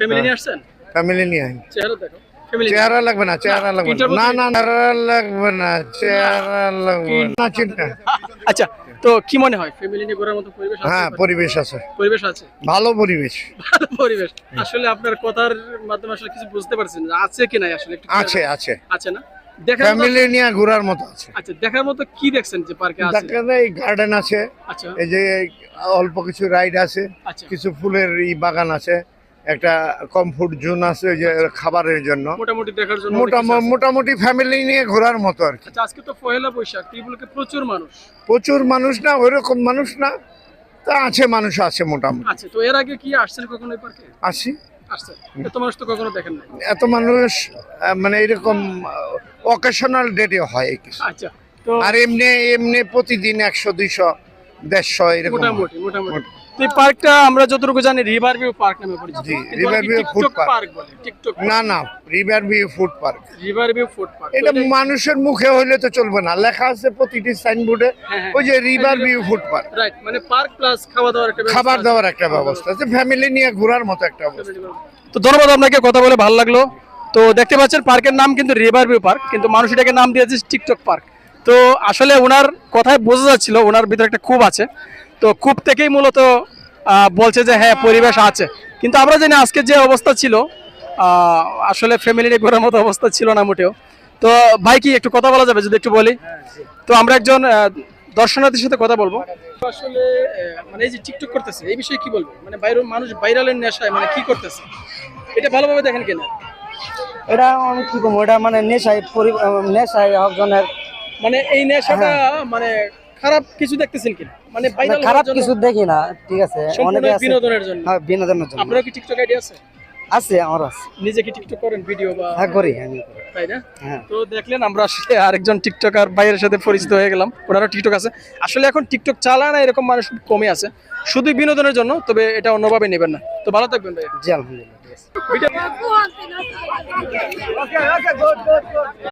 Family নিয়ে আসছেন? Family নিয়ে চেহারা দেখো। ফ্যামিলি চেহারা লাগবে না, চেহারা লাগবে না, না না চেহারা লাগবে না, চেহারা লাগবে না, চিন্তা। আচ্ছা, তো কি মনে হয় ফ্যামিলি নিয়ে ঘোরার মতো পরিবেশ আছে? হ্যাঁ, পরিবেশ আছে, পরিবেশ আছে, ভালো পরিবেশ ভালো পরিবেশ। আসলে আপনার কথার মাধ্যমে আসলে কিছু বুঝতে পারছেন যে আছে কি নাই আসলে একটু আছে, আছে, আছে না? দেখার মতো ফ্যামিলি নিয়ে ঘোরার মতো আছে। আচ্ছা, দেখার মতো কি দেখছেন যে পার্কে আছে? দেখেন এই গার্ডেন আছে, আচ্ছা এই যে অল্প কিছু রাইড আছে, আচ্ছা, কিছু ফুলের বাগান আছে, একটা কমফোর্ট জোন আছে ওই যে খাবারের জন্য। মোটামুটি দেখার জন্য অনেক কিছু আছে। মোটামুটি ফ্যামিলি নিয়ে ঘোরার মতো আর কি। আচ্ছা, আজকে তো পহেলা বৈশাখ, ত্রিপুরাকে প্রচুর মানুষ। প্রচুর মানুষ না, ওইরকম মানুষ না, তা আছে, মানুষ আছে মোটামুটি। আচ্ছা, তো এর আগে কি আসছেন কখনো এই পার্কে? আসি, আসছেন, এত মানুষ তো কখনো দেখেন নাই। এত মানুষ মানে এরকম অকেশনাল ডেটে হয় কিছু। আচ্ছা, তো আর এমনি এমনি প্রতিদিন 100 200 150 এরকম হয়। মোটামুটি মোটামুটি তো এই পার্কটা আমরা যতটুকু জানি রিভার ভিউ পার্ক নামে পরিচিত। জি, কিন্তু রিভার অনেকে view food TikTok park. Park বলে। টিকটক না না, river view food park. River view food park এটা মানুষের মুখে হইলে তো চলবে না, লেখা আছে প্রতিটি সাইনবোর্ডে হ্যাঁ, হ্যাঁ। ওই যে river view food park. Right, মানে পার্ক প্লাস খাওয়া দাওয়ার একটা খাবার ব্যবস্থা দাবার একটা ব্যবস্থা আছে, ফ্যামিলি নিয়ে ঘোরার মতো একটা অবস্থা। আছে। তো ধন্যবাদ আপনাকে, কথা বলে ভালো লাগলো। তো দেখতে পাচ্ছেন পার্কের নাম কিন্তু রিভার ভিউ পার্ক, কিন্তু মানুষ এটাকে নাম দিয়েছে টিকটক পার্ক। তো আসলে ওনার কথায় বোঝা যাচ্ছিল ওনার ভিতরে একটা ক্ষোভ আছে। তো ক্ষোভ থেকেই মূলত বলছে যে হ্যাঁ পরিবেশ আছে, কিন্তু আমরা জানি আজকে যে অবস্থা ছিল আসলে ফ্যামিলি নিয়ে ঘোরার মতো অবস্থা ছিল না মোটেও। তো ভাই কি একটু কথা বলা যাবে যদি একটু বলি? তো আমরা একজন দর্শনার্থীর সাথে কথা বলবো। আসলে মানে এই যে টিকটক করতেছে এই বিষয়ে কি বলবো, মানে বাইরের মানুষ ভাইরালের নেশায় মানে কি করতেছে এটা ভালোভাবে দেখেন কিনা? এটা আমি কি কম, এটা মানে নেশায় একজনের মানে এই নেশাটা মানে খারাপ কিছু দেখতেছেন কিনা? মানে ভাইরাল খারাপ কিছু দেখি না, ঠিক আছে, অনেকে আছে বিনোদনের জন্য। হ্যাঁ, বিনোদনের জন্য। আপনার কি টিকটক আইডি আছে? আছে, আমার আছে। নিজে কি টিকটক করেন ভিডিও বা? হ্যাঁ, করি আমি করি। তাই না? হ্যাঁ। তো দেখলেন আমরা আসলে আরেকজন টিকটকার ভাইয়ের সাথে পরিচিত হয়ে গেলাম, ওনারও টিকটক আছে। আসলে এখন টিকটক চালায় না এরকম মানুষ খুব কমে আছে, শুধু বিনোদনের জন্য, তবে এটা অন্যভাবে নেবেন না। তো ভালো থাকবেন ভাই। জি, আলহামদুলিল্লাহ।